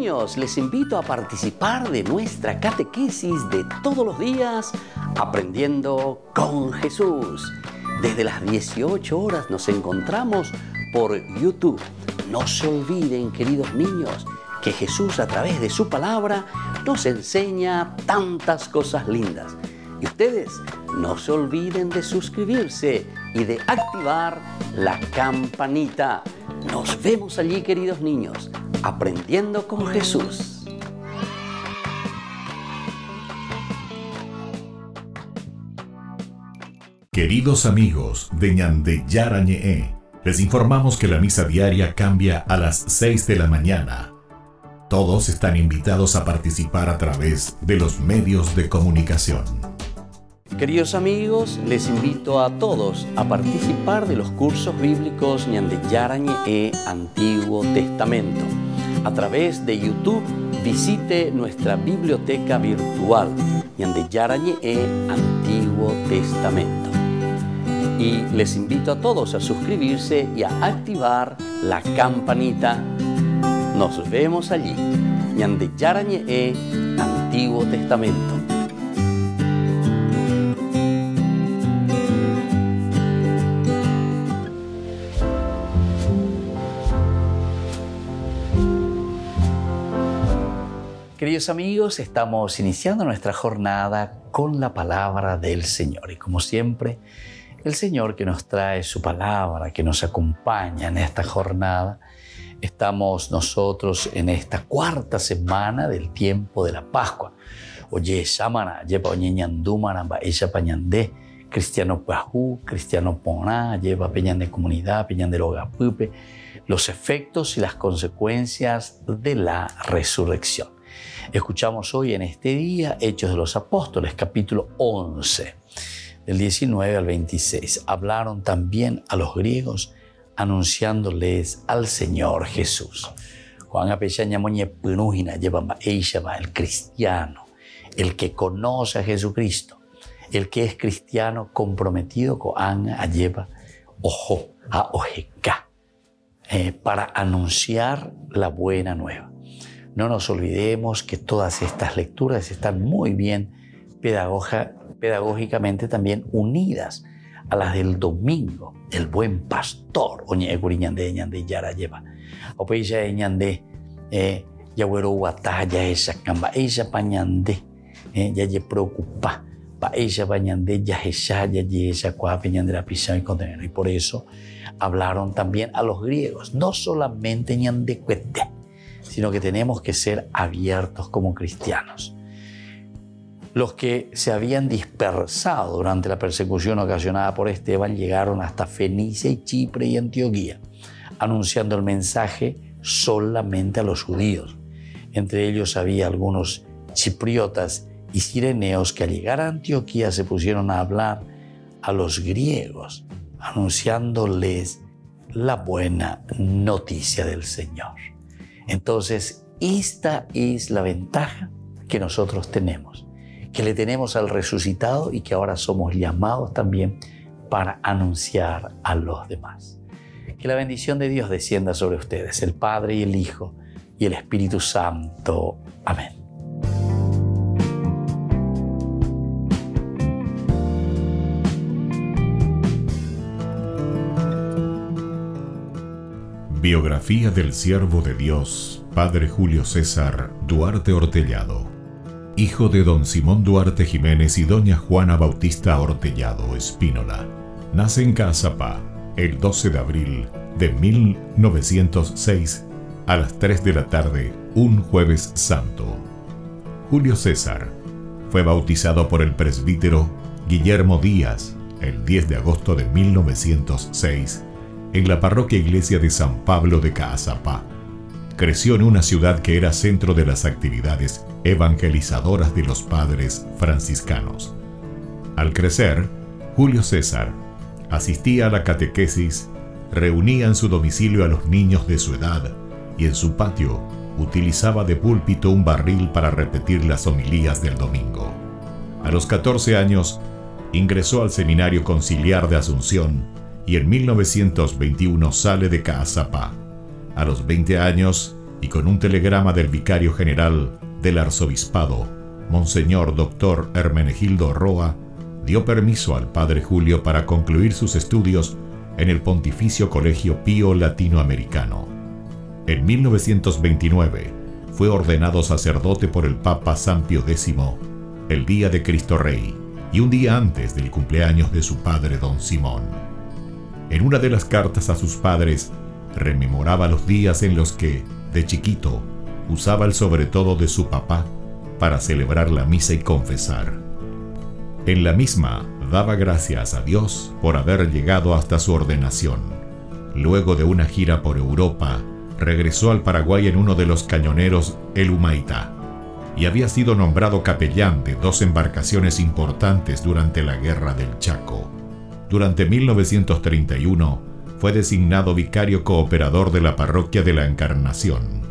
Niños, les invito a participar de nuestra catequesis de todos los días, Aprendiendo con Jesús. Desde las 18 horas nos encontramos por YouTube. No se olviden, queridos niños, que Jesús a través de su palabra nos enseña tantas cosas lindas. Y ustedes no se olviden de suscribirse y de activar la campanita. Nos vemos allí, queridos niños, Aprendiendo con Jesús. Queridos amigos de Ñande Yarañe, les informamos que la misa diaria cambia a las 6 de la mañana. Todos están invitados a participar a través de los medios de comunicación. Queridos amigos, les invito a todos a participar de los cursos bíblicos Ñande Yarañe Antiguo Testamento. A través de YouTube, visite nuestra biblioteca virtual Ñande Yarañe Antiguo Testamento. Y les invito a todos a suscribirse y a activar la campanita. Nos vemos allí, Ñande Yarañe Antiguo Testamento. Queridos amigos, estamos iniciando nuestra jornada con la palabra del Señor. Y como siempre, el Señor que nos trae su palabra, que nos acompaña en esta jornada. Estamos nosotros en esta cuarta semana del tiempo de la Pascua. Oye, Samana, lleva Oñeñandúmara, ella pañandé, cristiano pajú, cristiano poná, lleva peñandé comunidad, peñandé logapupe, los efectos y las consecuencias de la resurrección. Escuchamos hoy en este día Hechos de los Apóstoles, capítulo 11, del 19 al 26. Hablaron también a los griegos, anunciándoles al Señor Jesús. Juan Apechaña Moñe Punujina lleva el cristiano, el que conoce a Jesucristo, el que es cristiano comprometido con Anga lleva ojo a ojeca para anunciar la buena nueva. No nos olvidemos que todas estas lecturas están muy bien pedagógicamente también unidas a las del domingo, el buen pastor. Oñe Guriñande Ñande Yara lleva. Opeya Ñande Yagüero Guatá ya esa camba, ella pañande ya ye preocupa, pa ella pañande ya esa ya ye esa cuá peñande la prisión y condenero. Y por eso hablaron también a los griegos, no solamente Ñande Cuete, sino que tenemos que ser abiertos como cristianos. Los que se habían dispersado durante la persecución ocasionada por Esteban llegaron hasta Fenicia y Chipre y Antioquía, anunciando el mensaje solamente a los judíos. Entre ellos había algunos chipriotas y cireneos que al llegar a Antioquía se pusieron a hablar a los griegos, anunciándoles la buena noticia del Señor. Entonces, esta es la ventaja que nosotros tenemos, que le tenemos al resucitado y que ahora somos llamados también para anunciar a los demás. Que la bendición de Dios descienda sobre ustedes, el Padre y el Hijo y el Espíritu Santo. Amén. Biografía del siervo de Dios, Padre Julio César Duarte Ortellado, hijo de don Simón Duarte Jiménez y doña Juana Bautista Ortellado Espínola. Nace en Caazapá el 12 de abril de 1906 a las 3 de la tarde, un jueves santo. Julio César fue bautizado por el presbítero Guillermo Díaz el 10 de agosto de 1906 en la parroquia Iglesia de San Pablo de Caazapá. Creció en una ciudad que era centro de las actividades evangelizadoras de los padres franciscanos. Al crecer, Julio César asistía a la catequesis, reunía en su domicilio a los niños de su edad y en su patio utilizaba de púlpito un barril para repetir las homilías del domingo. A los 14 años, ingresó al Seminario Conciliar de Asunción y en 1921 sale de Caazapá. A los 20 años, y con un telegrama del vicario general del arzobispado, Monseñor Dr. Hermenegildo Roa, dio permiso al padre Julio para concluir sus estudios en el Pontificio Colegio Pío Latinoamericano. En 1929 fue ordenado sacerdote por el Papa San Pío X, el día de Cristo Rey, y un día antes del cumpleaños de su padre don Simón. En una de las cartas a sus padres, rememoraba los días en los que, de chiquito, usaba el sobretodo de su papá para celebrar la misa y confesar. En la misma, daba gracias a Dios por haber llegado hasta su ordenación. Luego de una gira por Europa, regresó al Paraguay en uno de los cañoneros El Humaitá y había sido nombrado capellán de 2 embarcaciones importantes durante la Guerra del Chaco. Durante 1931 fue designado vicario cooperador de la parroquia de la Encarnación.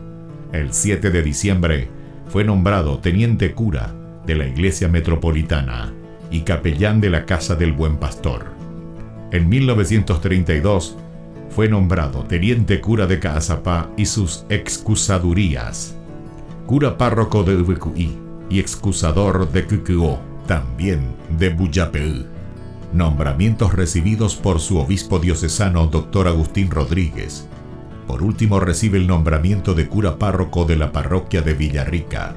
El 7 de diciembre fue nombrado teniente cura de la Iglesia Metropolitana y capellán de la Casa del Buen Pastor. En 1932 fue nombrado teniente cura de Caazapá y sus excusadurías, cura párroco de Ubecuí y excusador de Cucuó, también de Buyapeú. Nombramientos recibidos por su obispo diocesano Dr. Agustín Rodríguez. Por último recibe el nombramiento de cura párroco de la parroquia de Villarrica.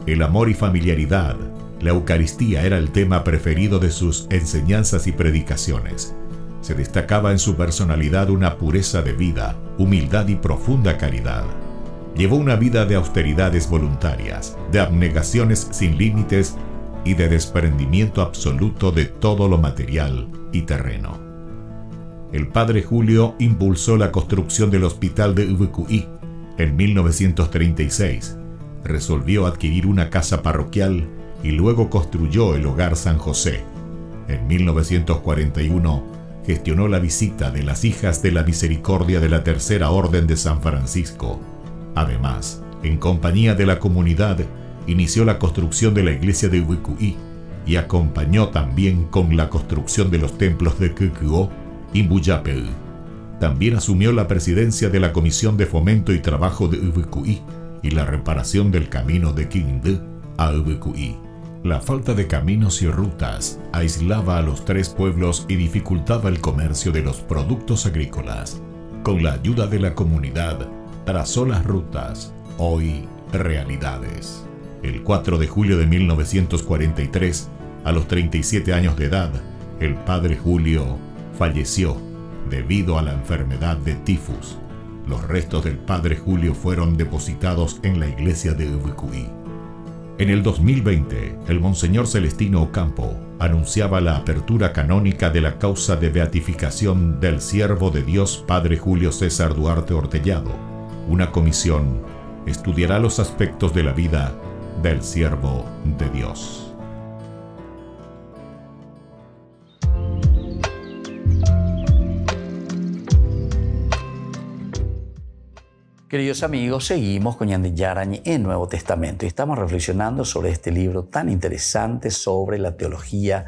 El amor y familiaridad. La Eucaristía era el tema preferido de sus enseñanzas y predicaciones. Se destacaba en su personalidad una pureza de vida, humildad y profunda caridad. Llevó una vida de austeridades voluntarias, de abnegaciones sin límites y de desprendimiento absoluto de todo lo material y terreno. El padre Julio impulsó la construcción del hospital de Ubucuí en 1936. Resolvió adquirir una casa parroquial y luego construyó el Hogar San José. En 1941 gestionó la visita de las Hijas de la Misericordia de la Tercera Orden de San Francisco. Además, en compañía de la comunidad, inició la construcción de la iglesia de Ubucuí y acompañó también con la construcción de los templos de Kukuo y Muyapel. También asumió la presidencia de la Comisión de Fomento y Trabajo de Ubucuí y la reparación del camino de Quindú a Ubucuí. La falta de caminos y rutas aislaba a los tres pueblos y dificultaba el comercio de los productos agrícolas. Con la ayuda de la comunidad, trazó las rutas, hoy realidades. El 4 de julio de 1943, a los 37 años de edad, el padre Julio falleció debido a la enfermedad de tifus. Los restos del padre Julio fueron depositados en la iglesia de Ubucuí. En el 2020, el Monseñor Celestino Ocampo anunciaba la apertura canónica de la causa de beatificación del siervo de Dios Padre Julio César Duarte Ortellado. Una comisión estudiará los aspectos de la vida del siervo de Dios. Queridos amigos, seguimos con Ñande Yarañe en Nuevo Testamento y estamos reflexionando sobre este libro tan interesante sobre la teología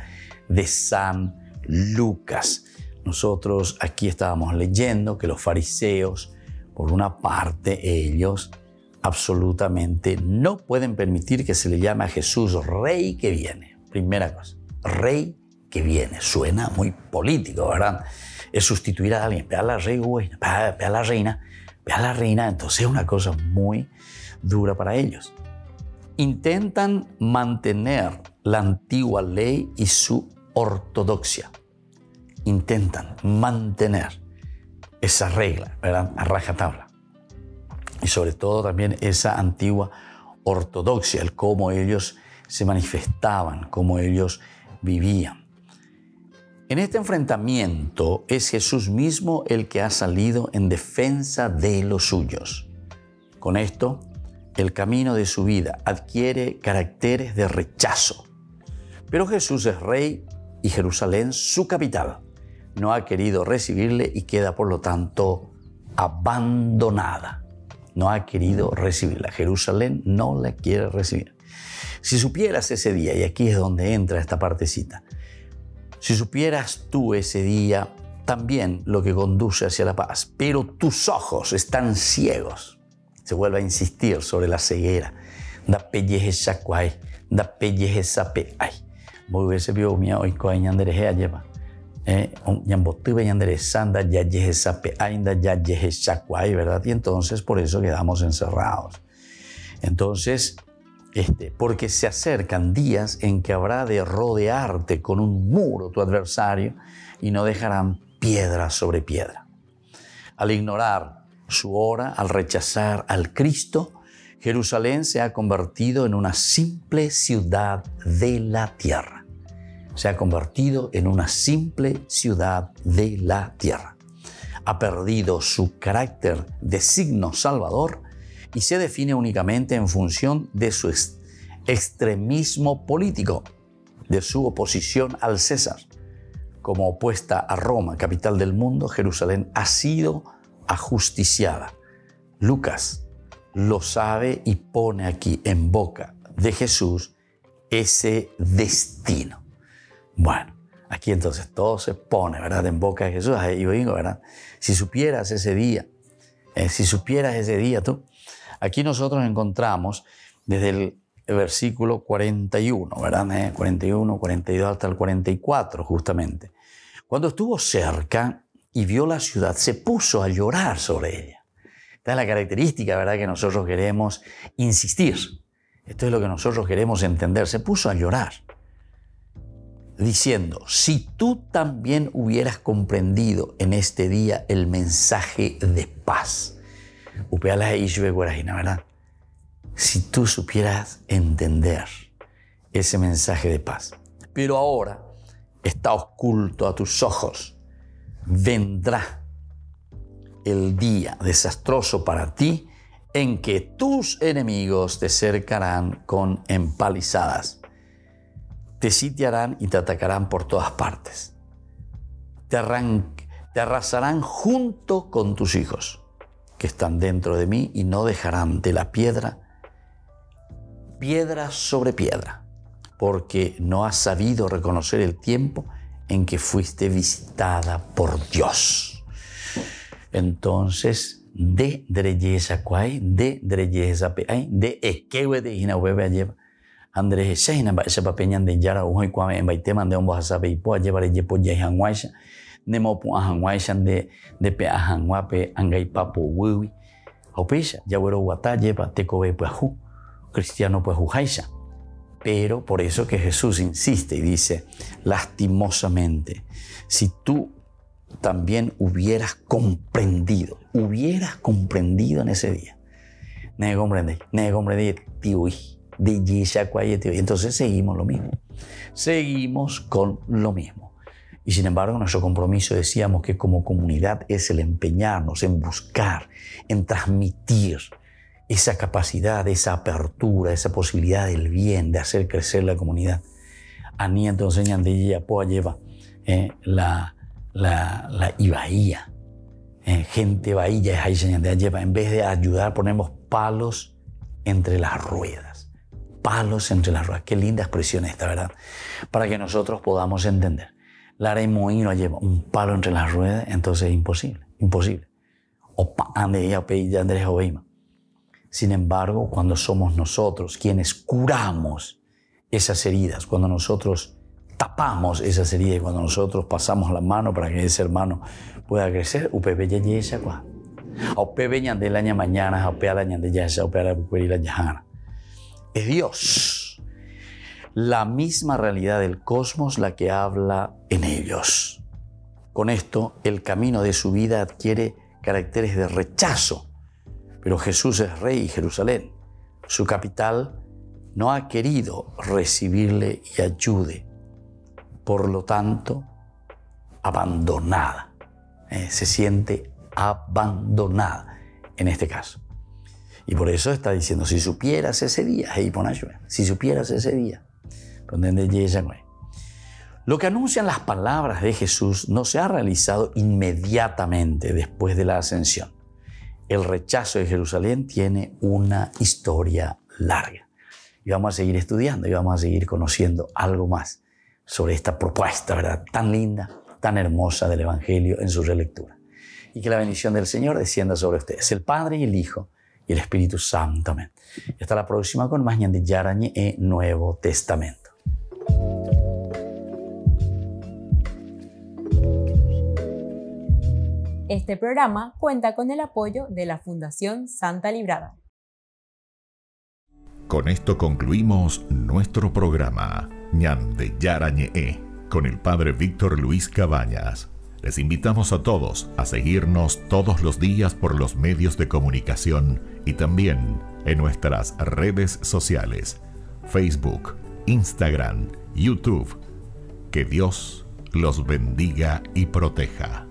de San Lucas. Nosotros aquí estábamos leyendo que los fariseos, por una parte, ellos absolutamente no pueden permitir que se le llame a Jesús Rey que viene. Primera cosa, Rey que viene. Suena muy político, ¿verdad? Es sustituir a alguien. Ve a la reina, ve a la reina. Ve a la reina, entonces es una cosa muy dura para ellos. Intentan mantener la antigua ley y su ortodoxia. Intentan mantener esa regla, ¿verdad? A rajatabla. Y sobre todo también esa antigua ortodoxia, el cómo ellos se manifestaban, cómo ellos vivían. En este enfrentamiento es Jesús mismo el que ha salido en defensa de los suyos. Con esto, el camino de su vida adquiere caracteres de rechazo. Pero Jesús es rey y Jerusalén su capital. No ha querido recibirle y queda, por lo tanto, abandonada. No ha querido recibirla. Jerusalén no la quiere recibir. Si supieras ese día, y aquí es donde entra esta partecita, si supieras tú ese día también lo que conduce hacia la paz, pero tus ojos están ciegos. Se vuelve a insistir sobre la ceguera. Da pelleje sacuay, da pelleje sapeay. Muy bien se vio mi hoy con ñandereje lleva. Ñambotube ñanderesanda ya yeje sapeay, da ya yeje sacuay, ¿verdad? Y entonces por eso quedamos encerrados. Entonces, porque se acercan días en que habrá de rodearte con un muro tu adversario y no dejarán piedra sobre piedra. Al ignorar su hora, al rechazar al Cristo, Jerusalén se ha convertido en una simple ciudad de la tierra. Se ha convertido en una simple ciudad de la tierra. Ha perdido su carácter de signo salvador y se define únicamente en función de su extremismo político, de su oposición al César. Como opuesta a Roma, capital del mundo, Jerusalén ha sido ajusticiada. Lucas lo sabe y pone aquí en boca de Jesús ese destino. Bueno, aquí entonces todo se pone, ¿verdad?, en boca de Jesús. Ahí yo digo, ¿verdad? Si supieras ese día tú. Aquí nosotros encontramos desde el versículo 41, ¿verdad? 41, 42 hasta el 44 justamente. Cuando estuvo cerca y vio la ciudad, se puso a llorar sobre ella. Esta es la característica, ¿verdad?, que nosotros queremos insistir Esto es lo que nosotros queremos entender. Se puso a llorar, diciendo, si tú también hubieras comprendido en este día el mensaje de paz. ¿Verdad? Si tú supieras entender ese mensaje de paz. Pero ahora está oculto a tus ojos. Vendrá el día desastroso para ti en que tus enemigos te cercarán con empalizadas. Te sitiarán y te atacarán por todas partes. Te arrasarán junto con tus hijos, que están dentro de mí, y no dejarán de la piedra sobre piedra, porque no has sabido reconocer el tiempo en que fuiste visitada por Dios. Entonces, de dereyesa kwai, de dereyesa peai, de ekewe de hina webe lleva. Andrés Shehina ba esa papeñan de yara uhoy kwame en baiteman de ombo hasabe ipo llevar yepo yehanwaisha, nemo pu ahanwaisha de pe ahanwape angai papo wiwi. Opesha, yawero wata lleva tekobe puahu, cristiano puahu haisha. Pero por eso que Jesús insiste y dice, lastimosamente, si tú también hubieras comprendido en ese día. Entonces seguimos lo mismo. Seguimos con lo mismo. Y sin embargo, nuestro compromiso, decíamos que como comunidad es el empeñarnos en buscar, en transmitir esa capacidad, esa apertura, esa posibilidad del bien, de hacer crecer la comunidad. Ani entonces lleva la Ibaía, gente bahía, en vez de ayudar ponemos palos entre las ruedas. Palos entre las ruedas. Qué linda expresión esta, ¿verdad? Para que nosotros podamos entender. La Moino lleva un palo entre las ruedas, entonces es imposible. Sin embargo, cuando somos nosotros quienes curamos esas heridas, cuando nosotros tapamos esas heridas y cuando nosotros pasamos la mano para que ese hermano pueda crecer, es Dios, la misma realidad del cosmos, la que habla en ellos. Con esto, el camino de su vida adquiere caracteres de rechazo, pero Jesús es rey y Jerusalén, su capital, no ha querido recibirle y ayude. Por lo tanto, abandonada. Se siente abandonada en este caso. Y por eso está diciendo, si supieras ese día, si supieras ese día, lo que anuncian las palabras de Jesús no se ha realizado inmediatamente después de la ascensión. El rechazo de Jerusalén tiene una historia larga. Y vamos a seguir estudiando y vamos a seguir conociendo algo más sobre esta propuesta, ¿verdad? Tan linda, tan hermosa del Evangelio en su relectura. Y que la bendición del Señor descienda sobre ustedes, el Padre y el Hijo y el Espíritu Santo. Amén. Y hasta la próxima con más Ñande Yarañe e Nuevo Testamento. Este programa cuenta con el apoyo de la Fundación Santa Librada. Con esto concluimos nuestro programa Ñande Yarañe con el Padre Víctor Luis Cabañas. Les invitamos a todos a seguirnos todos los días por los medios de comunicación y también en nuestras redes sociales, Facebook, Instagram, YouTube. Que Dios los bendiga y proteja.